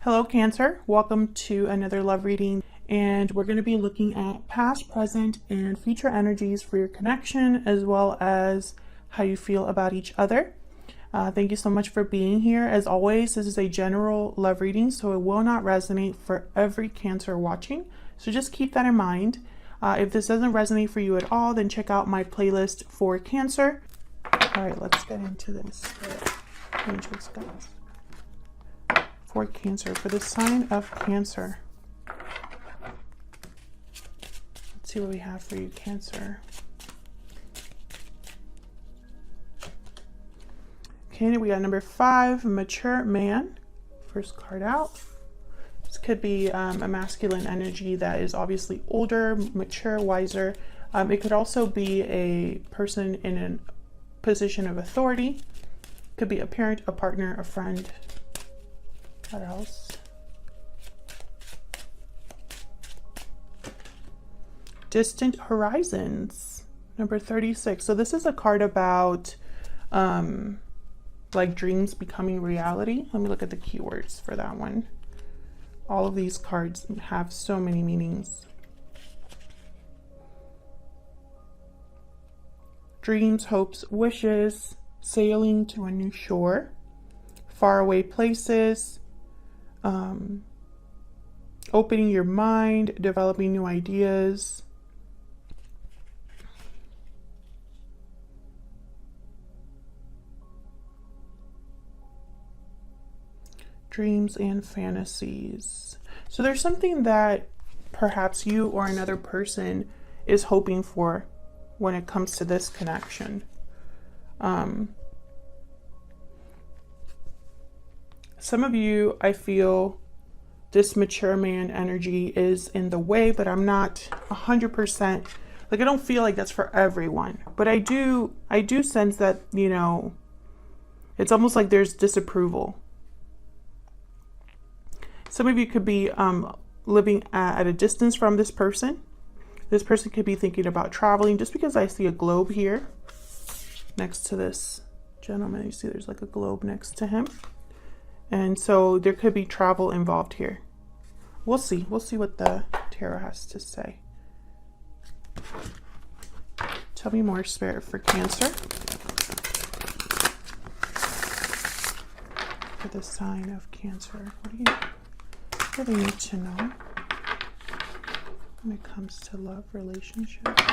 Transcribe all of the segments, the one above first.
Hello Cancer, welcome to another love reading, and we're going to be looking at past, present, and future energies for your connection, as well as how you feel about each other. Thank you so much for being here. As always, this is a general love reading, so it will not resonate for every Cancer watching, so just keep that in mind. If this doesn't resonate for you at all, then check out my playlist for Cancer. All right, let's get into this. Angels, guys. For Cancer, for the sign of Cancer. Let's see what we have for you, Cancer. Okay, we got number 5, mature man. First card out. This could be a masculine energy that is obviously older, mature, wiser. It could also be a person in a position of authority. Could be a parent, a partner, a friend. What else? Distant horizons, number 36. So this is a card about like dreams becoming reality. Let me look at the keywords for that one. All of these cards have so many meanings. Dreams, hopes, wishes, sailing to a new shore, faraway places, opening your mind, developing new ideas. Dreams and fantasies. So there's something that perhaps you or another person is hoping for when it comes to this connection. Some of you, I feel this mature man energy is in the way, but I'm not 100%, like I don't feel like that's for everyone, but I do sense that, you know, it's almost like there's disapproval. Some of you could be living at a distance from this person. This person could be thinking about traveling, just because I see a globe here next to this gentleman. You see there's like a globe next to him. And so there could be travel involved here. We'll see. We'll see what the tarot has to say. Tell me more, Spirit, for Cancer. For the sign of Cancer. What do you really need to know when it comes to love, relationships?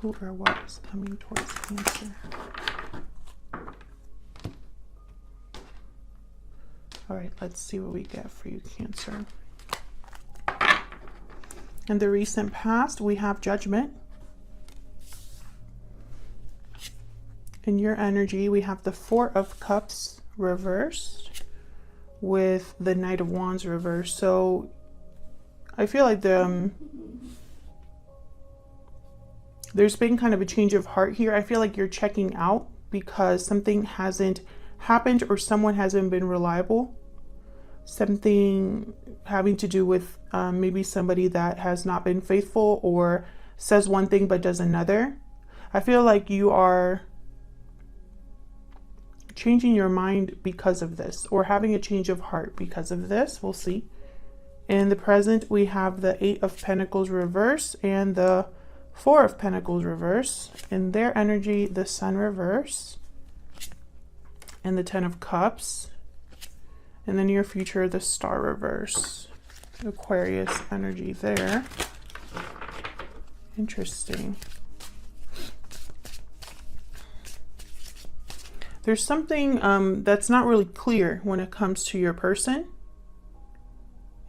Who or what is coming towards Cancer? All right, let's see what we get for you, Cancer. In the recent past, we have Judgment. In your energy, we have the 4 of Cups reversed with the Knight of Wands reversed. So I feel like there's been kind of a change of heart here. I feel like you're checking out because something hasn't happened or someone hasn't been reliable. Something having to do with maybe somebody that has not been faithful or says one thing but does another. I feel like you are changing your mind because of this, or having a change of heart because of this. We'll see. In the present, we have the 8 of Pentacles reverse and the 4 of Pentacles reverse. In their energy, the Sun reverse and the 10 of Cups. In the near future, the Star reverse. Aquarius energy there. Interesting. There's something that's not really clear when it comes to your person.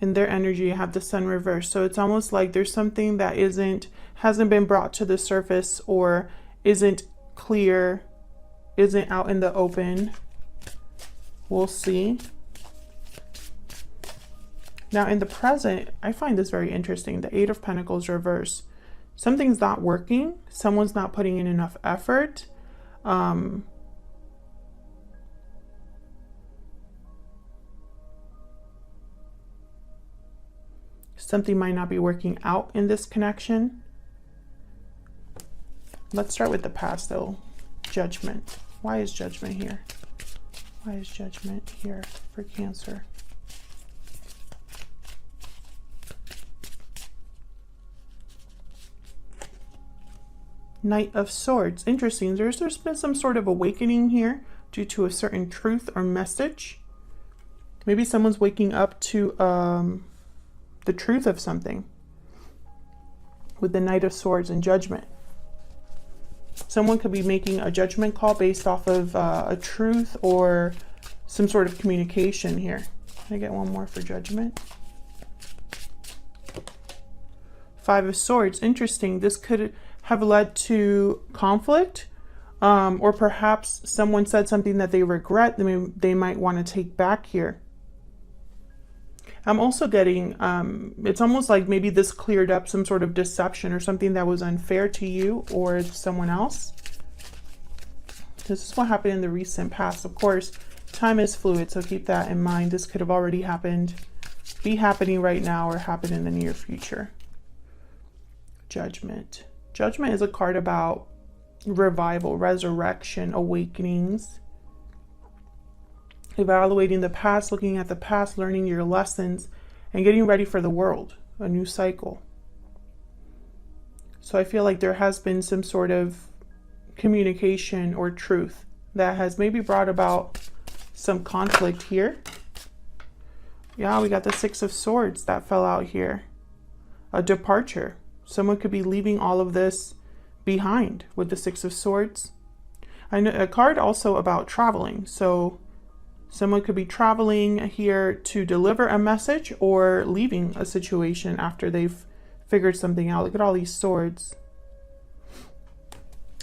In their energy, you have the Sun reverse. So it's almost like there's something that hasn't been brought to the surface, or isn't clear, isn't out in the open. We'll see. Now in the present, I find this very interesting. The 8 of Pentacles reverse. Something's not working. Someone's not putting in enough effort. Something might not be working out in this connection. Let's start with the past though. Judgment. Why is Judgment here? Why is Judgment here for Cancer? Knight of Swords. Interesting. There's been some sort of awakening here due to a certain truth or message. Maybe someone's waking up to the truth of something with the Knight of Swords and Judgment. Someone could be making a judgment call based off of a truth or some sort of communication here. Can I get one more for Judgment? Five of Swords. Interesting. This could have led to conflict, or perhaps someone said something that they regret. They might want to take back here. I'm also getting, it's almost like maybe this cleared up some sort of deception or something that was unfair to you or someone else. This is what happened in the recent past. Of course, time is fluid, so keep that in mind. This could have already happened, be happening right now, or happen in the near future. Judgment. Judgment is a card about revival, resurrection, awakenings, evaluating the past, looking at the past, learning your lessons, and getting ready for the world, a new cycle. So I feel like there has been some sort of communication or truth that has maybe brought about some conflict here. Yeah, we got the Six of Swords that fell out here. A departure. Someone could be leaving all of this behind with the Six of Swords. I know a card also about traveling. So someone could be traveling here to deliver a message or leaving a situation after they've figured something out. Look at all these swords.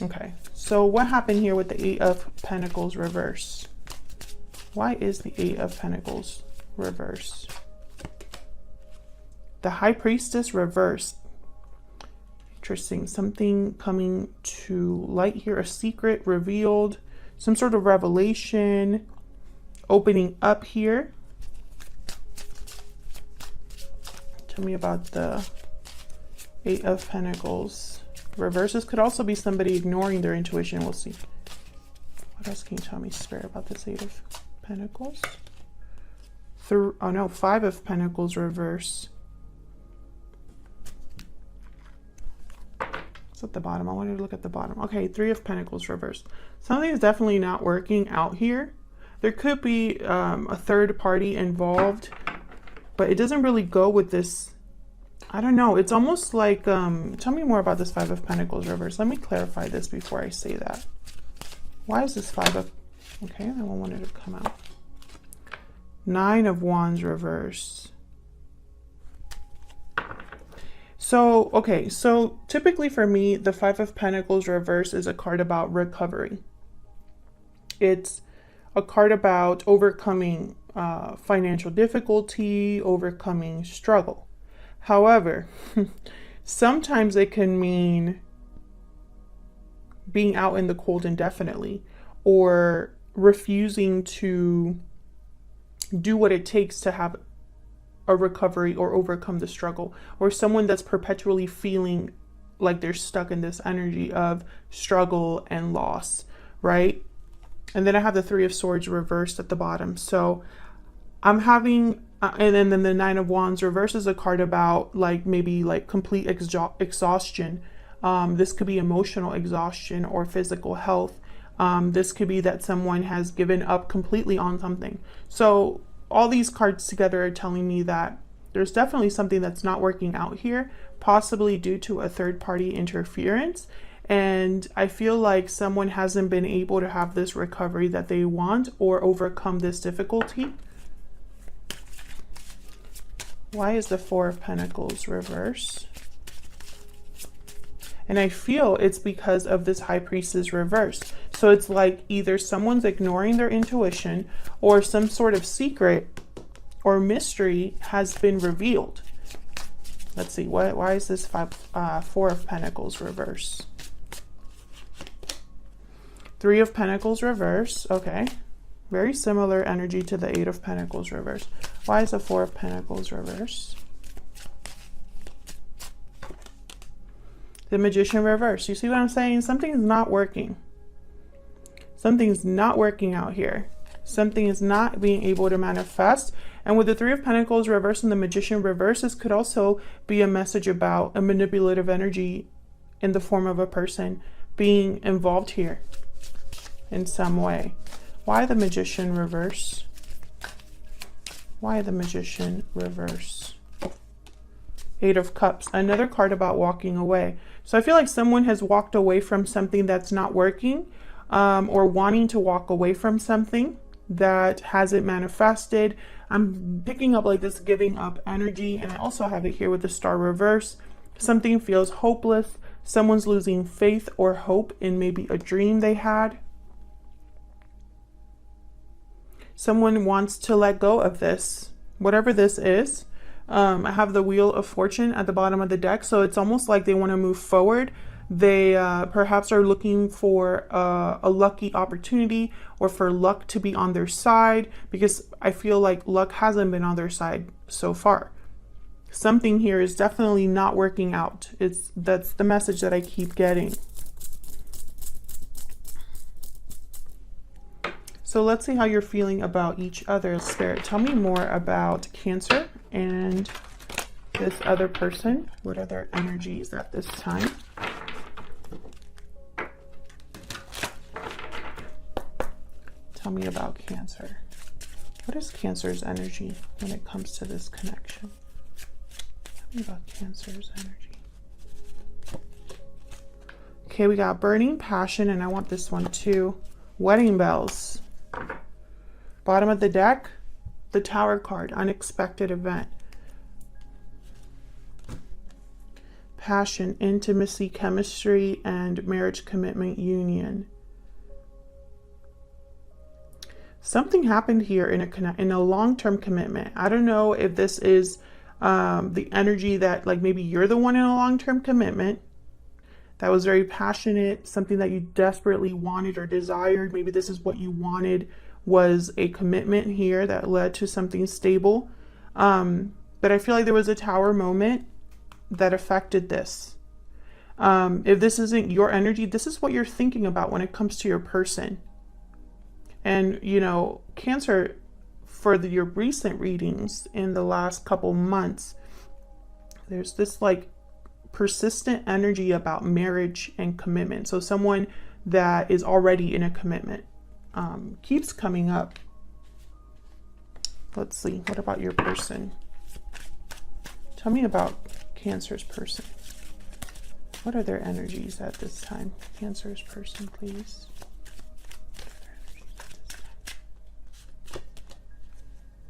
Okay, so what happened here with the Eight of Pentacles reverse? Why is the Eight of Pentacles reverse? The High Priestess reverse. Interesting. Something coming to light here, a secret revealed, some sort of revelation opening up here. Tell me about the Eight of Pentacles reverses. Could also be somebody ignoring their intuition. We'll see. What else can you tell me, Spirit, about this Eight of Pentacles? Oh no, Five of Pentacles reverse. At the bottom. I wanted to look at the bottom. Okay, Three of Pentacles reversed. Something is definitely not working out here. There could be a third party involved, but it doesn't really go with this. I don't know. It's almost like, tell me more about this Five of Pentacles reversed. Let me clarify this before I say that. Why is this Five of, okay, that one wanted to come out. Nine of Wands reverse. So, okay, so typically for me, the Five of Pentacles reverse is a card about recovery. It's a card about overcoming financial difficulty, overcoming struggle. However, sometimes it can mean being out in the cold indefinitely, or refusing to do what it takes to have a recovery or overcome the struggle, or someone that's perpetually feeling like they're stuck in this energy of struggle and loss, right? And then I have the Three of Swords reversed at the bottom. So I'm having, and then the Nine of Wands reverse is a card about like maybe like complete exhaustion. This could be emotional exhaustion or physical health. This could be that someone has given up completely on something. So all these cards together are telling me that there's definitely something that's not working out here, possibly due to a third party interference. And I feel like someone hasn't been able to have this recovery that they want or overcome this difficulty. Why is the Four of Pentacles reverse? And I feel it's because of this High Priestess reverse. So it's like either someone's ignoring their intuition or some sort of secret or mystery has been revealed. Let's see, why is this Four of Pentacles reverse? Three of Pentacles reverse, okay. Very similar energy to the Eight of Pentacles reverse. Why is the Four of Pentacles reverse? The Magician reverse. You see what I'm saying? Something's not working. Something's not working out here. Something is not being able to manifest. And with the Three of Pentacles reverse and the Magician reverse, this could also be a message about a manipulative energy in the form of a person being involved here in some way. Why the Magician reverse? Why the Magician reverse? Eight of Cups, another card about walking away. So I feel like someone has walked away from something that's not working, or wanting to walk away from something that hasn't manifested. I'm picking up like this giving up energy, and I also have it here with the Star reverse. Something feels hopeless. Someone's losing faith or hope in maybe a dream they had. Someone wants to let go of this, whatever this is. I have the Wheel of Fortune at the bottom of the deck, so it's almost like they want to move forward. They perhaps are looking for a lucky opportunity, or for luck to be on their side, because I feel like luck hasn't been on their side so far. Something here is definitely not working out. That's the message that I keep getting. So let's see how you're feeling about each other. Spirit, tell me more about Cancer and this other person. What are their energies at this time? Tell me about Cancer. What is Cancer's energy when it comes to this connection? Tell me about Cancer's energy. Okay, we got Burning Passion, and I want this one too. Wedding Bells. Bottom of the deck, the Tower card, Unexpected Event. Passion, Intimacy, Chemistry, and Marriage, Commitment, Union. Something happened here in a long-term commitment. I don't know if this is the energy that, like, maybe you're the one in a long-term commitment that was very passionate, something that you desperately wanted or desired. Maybe this is what you wanted, was a commitment here that led to something stable. But I feel like there was a Tower moment that affected this. If this isn't your energy, this is what you're thinking about when it comes to your person. And, you know, Cancer, for your recent readings in the last couple months, there's this like persistent energy about marriage and commitment. So someone that is already in a commitment keeps coming up. Let's see. What about your person? Tell me about Cancer's person. What are their energies at this time? Cancer's person, please.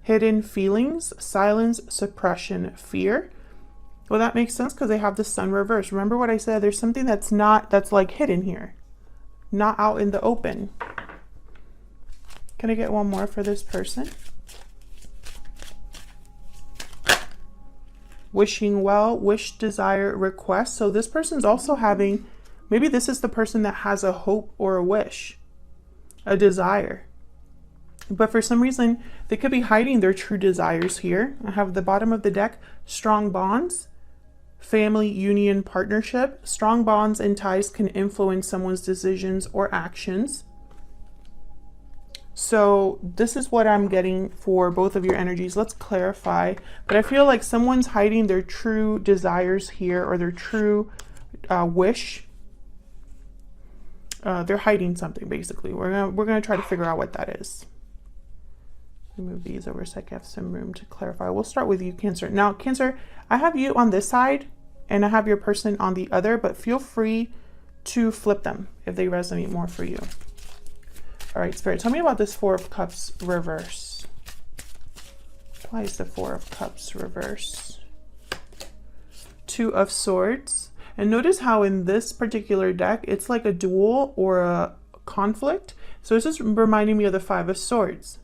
Hidden feelings, silence, suppression, fear. Well, that makes sense because they have the Sun reverse. Remember what I said? There's something that's like hidden here, not out in the open. Can I get one more for this person? Wishing well, wish, desire, request. So this person's also having, maybe this is the person that has a hope or a wish, a desire. But for some reason, they could be hiding their true desires here. I have the bottom of the deck, strong bonds, family, union, partnership. Strong bonds and ties can influence someone's decisions or actions. So this is what I'm getting for both of your energies. Let's clarify. But I feel like someone's hiding their true desires here, or their true wish. They're hiding something, basically. We're gonna try to figure out what that is. Move these over so I can have some room to clarify. We'll start with you, Cancer. Now, Cancer, I have you on this side and I have your person on the other, but feel free to flip them if they resonate more for you. All right, Spirit, tell me about this Four of Cups reverse. Why is the Four of Cups reverse? Two of Swords. And notice how in this particular deck, it's like a duel or a conflict. So this is reminding me of the Five of Swords.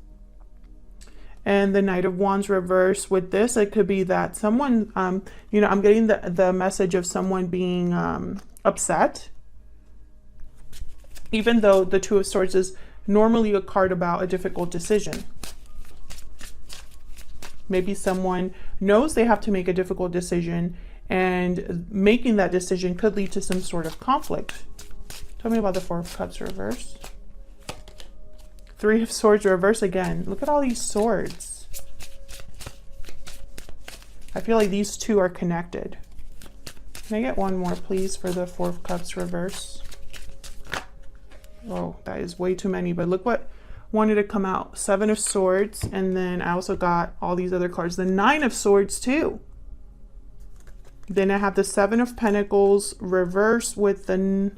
And the Knight of Wands reverse. With this, it could be that someone, you know, I'm getting the message of someone being upset. Even though the Two of Swords is normally a card about a difficult decision. Maybe someone knows they have to make a difficult decision, and making that decision could lead to some sort of conflict. Tell me about the Four of Cups reverse. Three of Swords reverse again. Look at all these swords. I feel like these two are connected. Can I get one more, please, for the Four of Cups reverse? Oh, that is way too many, but look what wanted to come out. Seven of Swords, and then I also got all these other cards. The Nine of Swords, too. Then I have the Seven of Pentacles reverse with the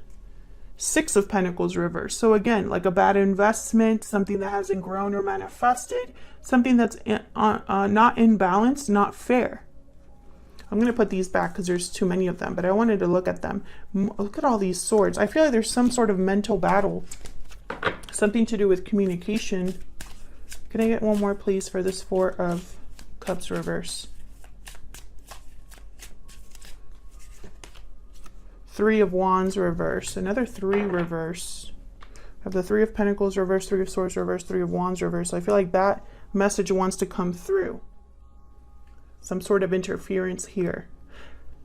Six of Pentacles reverse. So again, like a bad investment, something that hasn't grown or manifested, something that's not in balance, not fair. I'm going to put these back because there's too many of them, but I wanted to look at them. Look at all these swords. I feel like there's some sort of mental battle, something to do with communication. Can I get one more, please, for this Four of Cups reverse? Three of Wands reverse. Another three reverse. I have the Three of Pentacles reverse, Three of Swords reverse, Three of Wands reverse. I feel like that message wants to come through. Some sort of interference here.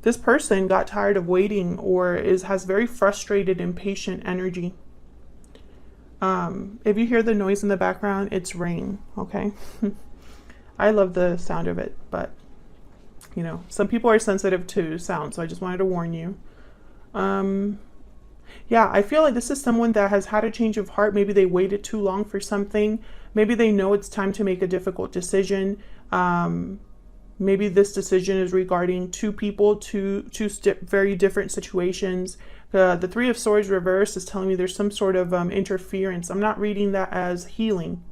This person got tired of waiting or has very frustrated, impatient energy. If you hear the noise in the background, it's rain, okay? I love the sound of it, but you know, some people are sensitive to sound, so I just wanted to warn you. Yeah, I feel like this is someone that has had a change of heart. Maybe they waited too long for something. Maybe they know it's time to make a difficult decision. Maybe this decision is regarding two people, two very different situations. The Three of Swords reverse is telling me there's some sort of interference. I'm not reading that as healing.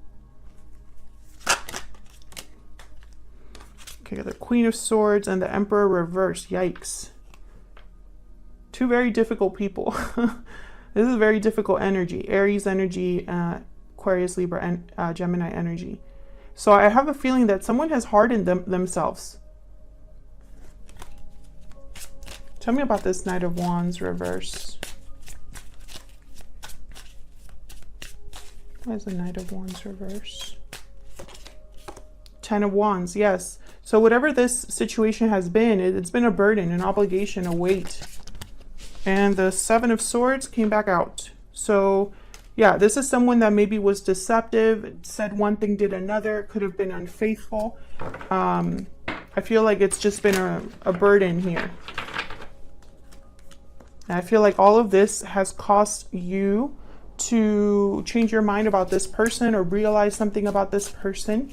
Okay, the Queen of Swords and the Emperor reverse. Yikes. Two very difficult people. This is very difficult energy. Aries energy, Aquarius, Libra, and Gemini energy. So I have a feeling that someone has hardened themselves. Tell me about this Knight of Wands reverse. Why is the Knight of Wands reverse? Ten of Wands, yes. So whatever this situation has been, it's been a burden, an obligation, a weight. And the Seven of Swords came back out. So yeah, this is someone that maybe was deceptive, said one thing, did another, could have been unfaithful. I feel like it's just been a burden here. And I feel like all of this has caused you to change your mind about this person or realize something about this person.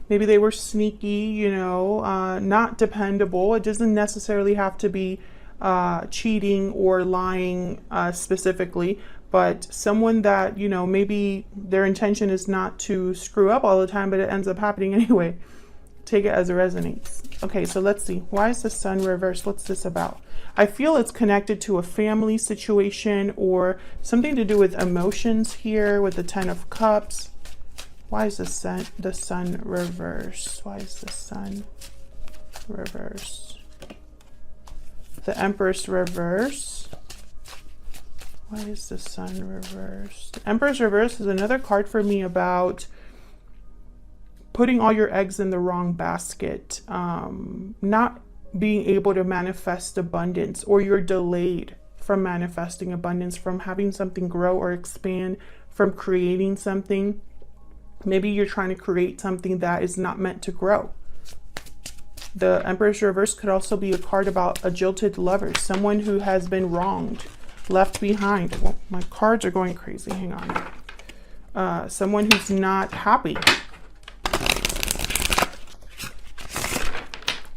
Maybe they were sneaky, you know, not dependable. It doesn't necessarily have to be cheating or lying specifically, but someone that, you know, maybe their intention is not to screw up all the time, but it ends up happening anyway. Take it as it resonates. Okay, so let's see. Why is the Sun reversed? What's this about? I feel it's connected to a family situation or something to do with emotions here with the Ten of Cups. Why is the sun reversed? Why is the Sun reversed? The Empress reverse. Why is the Sun reversed? The Empress reverse is another card for me about putting all your eggs in the wrong basket, not being able to manifest abundance, or you're delayed from manifesting abundance, from having something grow or expand, from creating something. Maybe you're trying to create something that is not meant to grow. The Empress reverse could also be a card about a jilted lover, someone who has been wronged, left behind. Well, my cards are going crazy. Hang on. Someone who's not happy.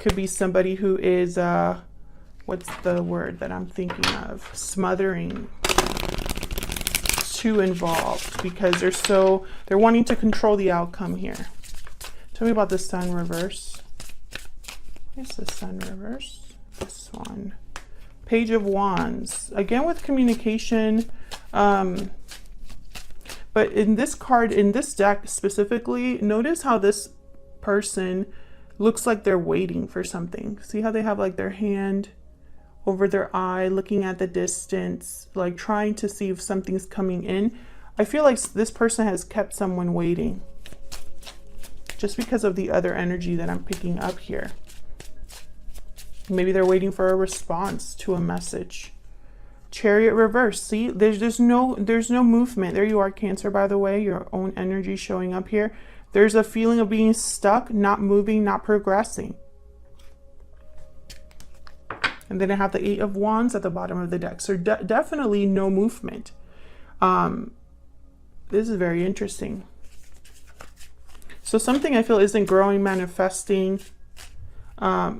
Could be somebody who is, what's the word that I'm thinking of? Smothering. Too involved because they're wanting to control the outcome here. Tell me about the Sun reverse. Where's the Sun reverse? This one. Page of Wands. Again with communication. But in this card, in this deck specifically, notice how this person looks like they're waiting for something. See how they have like their hand over their eye, looking at the distance, like trying to see if something's coming in. I feel like this person has kept someone waiting just because of the other energy that I'm picking up here. Maybe they're waiting for a response to a message. Chariot reverse. See, there's no movement. There you are, Cancer, by the way, your own energy showing up here. There's a feeling of being stuck, not moving, not progressing. And then I have the 8 of Wands at the bottom of the deck. So definitely no movement. This is very interesting. So something I feel isn't growing, manifesting.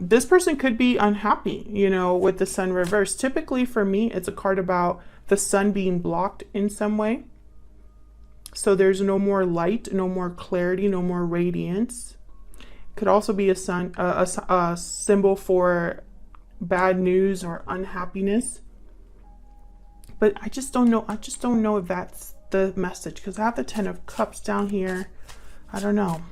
This person could be unhappy, you know, with the Sun reversed. Typically for me, it's a card about the sun being blocked in some way. So there's no more light, no more clarity, no more radiance. Could also be a symbol for bad news or unhappiness. But I just don't know. I just don't know if that's the message, because I have the 10 of Cups down here. I don't know.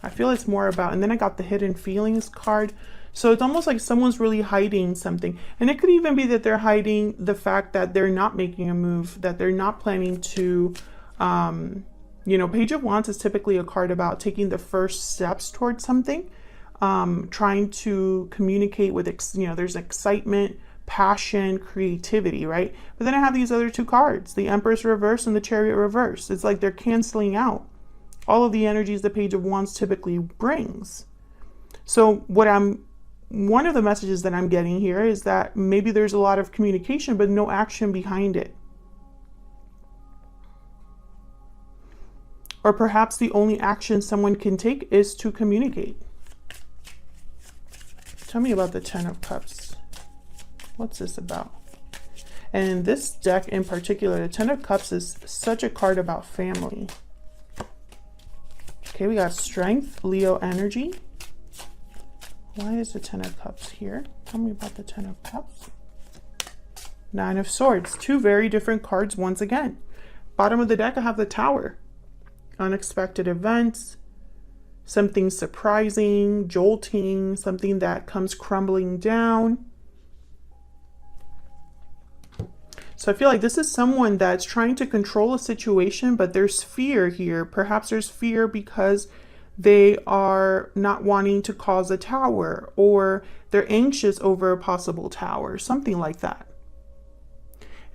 I feel it's more about, and then I got the hidden feelings card. So it's almost like someone's really hiding something. And it could even be that they're hiding the fact that they're not making a move, that they're not planning to, you know, Page of Wands is typically a card about taking the first steps towards something, trying to communicate with, you know, there's excitement, passion, creativity, right? But then I have these other 2 cards, the Empress reverse and the Chariot reverse. It's like they're canceling out all of the energies the Page of Wands typically brings. So one of the messages that I'm getting here is that maybe there's a lot of communication, but no action behind it. Or perhaps the only action someone can take is to communicate. Tell me about the 10 of Cups. What's this about? And this deck in particular, the 10 of Cups is such a card about family. Okay, we got Strength, Leo energy. Why is the 10 of Cups here? Tell me about the 10 of Cups. 9 of Swords. 2 very different cards once again. Bottom of the deck, I have the Tower. Unexpected events. Something surprising, jolting, something that comes crumbling down. So I feel like this is someone that's trying to control a situation, but there's fear here. Perhaps there's fear because they are not wanting to cause a tower, or they're anxious over a possible tower, something like that.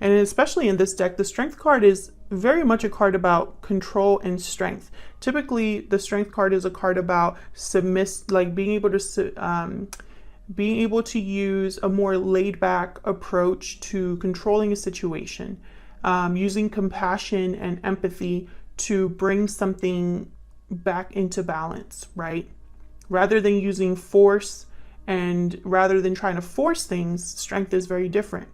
And especially in this deck, the Strength card is very much a card about control and strength. Typically, the Strength card is a card about being able to use a more laid-back approach to controlling a situation, using compassion and empathy to bring something back into balance, right? Rather than using force, and rather than trying to force things, Strength is very different.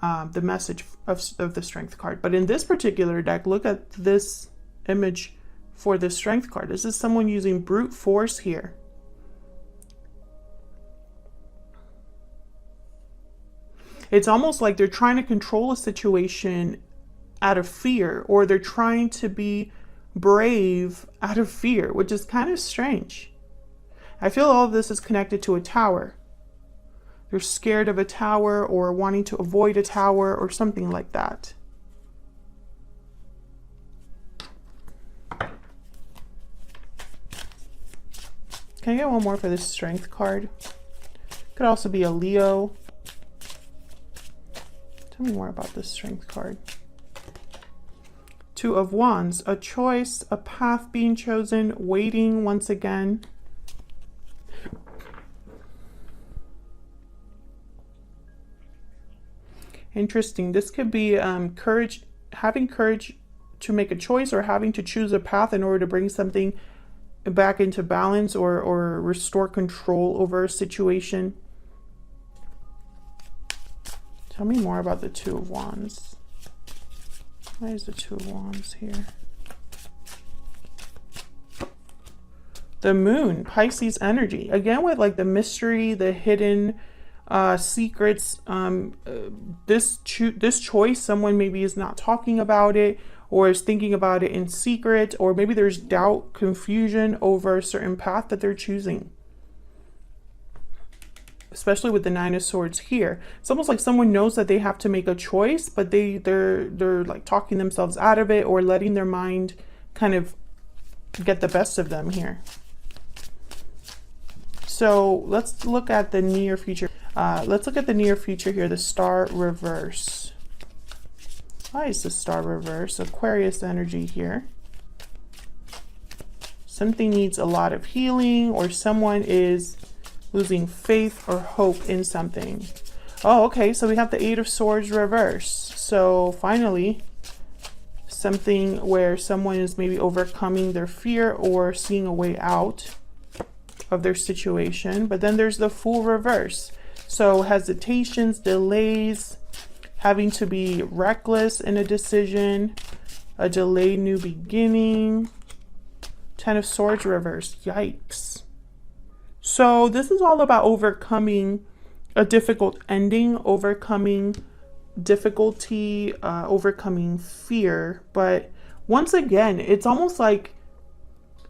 The message of the Strength card. But in this particular deck, look at this image for the Strength card. This is someone using brute force here. It's almost like they're trying to control a situation out of fear, or they're trying to be brave out of fear, which is kind of strange. I feel all of this is connected to a tower. You're scared of a tower, or wanting to avoid a tower, or something like that. Can I get one more for this Strength card? Could also be a Leo. Tell me more about this Strength card. 2 of Wands, a choice, a path being chosen, waiting once again. Interesting. This could be courage, having courage to make a choice, or having to choose a path in order to bring something back into balance, or restore control over a situation. Tell me more about the 2 of Wands. Why is the 2 of Wands here? The Moon, Pisces energy. Again, with like the mystery, the hidden secrets. This choice, someone maybe is not talking about it, or is thinking about it in secret, or maybe there's doubt, confusion over a certain path that they're choosing. Especially with the 9 of Swords here. It's almost like someone knows that they have to make a choice, but they're like talking themselves out of it, or letting their mind kind of get the best of them here. So let's look at the near future. Let's look at the near future here, the Star reverse. Why is the Star reverse? Aquarius energy here. Something needs a lot of healing, or someone is losing faith or hope in something. Oh, okay, so we have the Eight of Swords reverse. So finally, something where someone is maybe overcoming their fear or seeing a way out of their situation. But then there's the Fool reverse. So hesitations, delays, having to be reckless in a decision, a delayed new beginning. Ten of Swords reverse. Yikes. So this is all about overcoming a difficult ending, overcoming difficulty, overcoming fear. But once again, it's almost like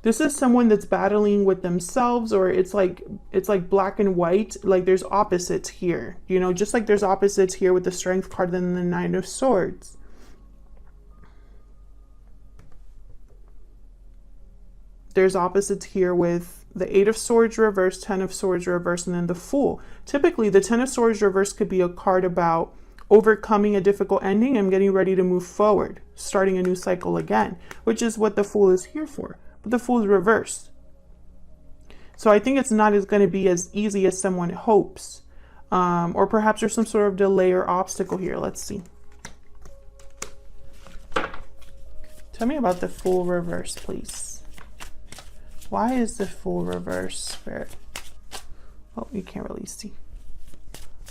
this is someone that's battling with themselves, or it's like black and white. Like there's opposites here, you know, just like there's opposites here with the Strength card and the Nine of Swords. There's opposites here with the Eight of Swords reverse, Ten of Swords reverse, and then the Fool. Typically, the Ten of Swords reverse could be a card about overcoming a difficult ending and getting ready to move forward, starting a new cycle again, which is what the Fool is here for. But the Fool is reversed. So I think it's not going to be as easy as someone hopes. Or perhaps there's some sort of delay or obstacle here. Let's see. Tell me about the Fool reverse, please. Why is the Fool reverse, Spirit? Oh, you can't really see.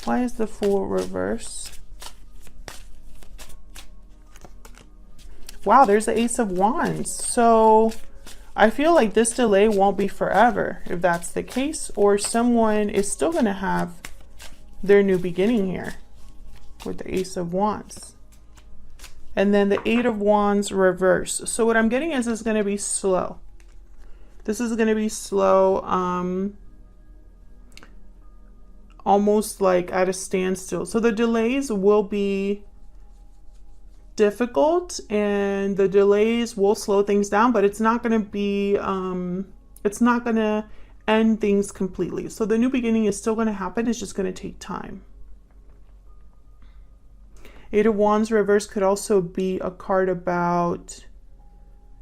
Why is the Fool reverse? Wow, there's the Ace of Wands. So I feel like this delay won't be forever, if that's the case, or someone is still going to have their new beginning here with the Ace of Wands. And then the Eight of Wands reverse. So what I'm getting is it's going to be slow. This is going to be slow, almost like at a standstill. So the delays will be difficult and the delays will slow things down, but it's not going to be, it's not going to end things completely. So the new beginning is still going to happen. It's just going to take time. Eight of Wands reverse could also be a card about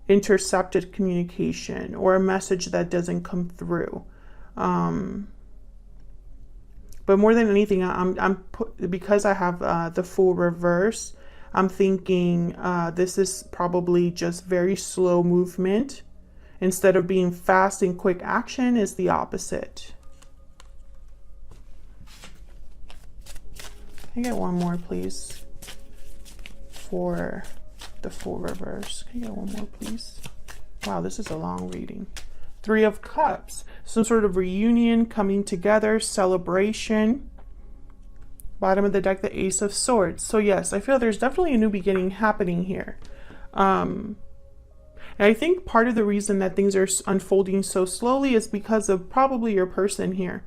intercepted communication or a message that doesn't come through. But more than anything, because I have the Fool reverse, I'm thinking this is probably just very slow movement. Instead of being fast and quick action, is the opposite. Can I get one more, please, for the Fool reverse? Can I get one more, please? Wow, this is a long reading. Three of Cups. Some sort of reunion, coming together, celebration. Bottom of the deck, the Ace of Swords. So yes, I feel there's definitely a new beginning happening here. And I think part of the reason that things are unfolding so slowly is because of probably your person here.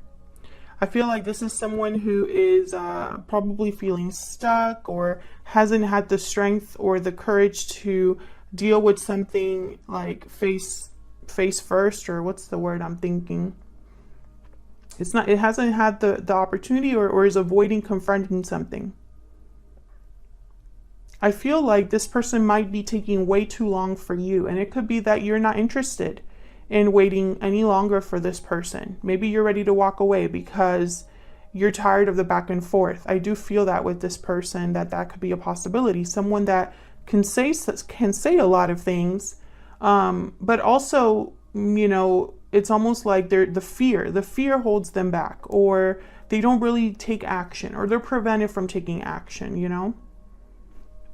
I feel like this is someone who is probably feeling stuck or hasn't had the strength or the courage to deal with something like face first, or what's the word I'm thinking? It hasn't had the opportunity or is avoiding confronting something. I feel like this person might be taking way too long for you, and it could be that you're not interested in waiting any longer for this person. Maybe you're ready to walk away because you're tired of the back and forth. I do feel that with this person, that could be a possibility. Someone that can say a lot of things, but also, you know, it's almost like the fear holds them back, or they don't really take action, or they're prevented from taking action, you know?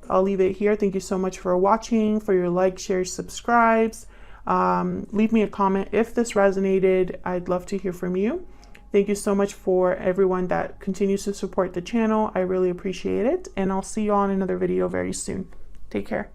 I'll leave it here. Thank you so much for watching, for your likes, shares, subscribes. Leave me a comment if this resonated. I'd love to hear from you. Thank you so much for everyone that continues to support the channel. I really appreciate it. And I'll see you on another video very soon. Take care.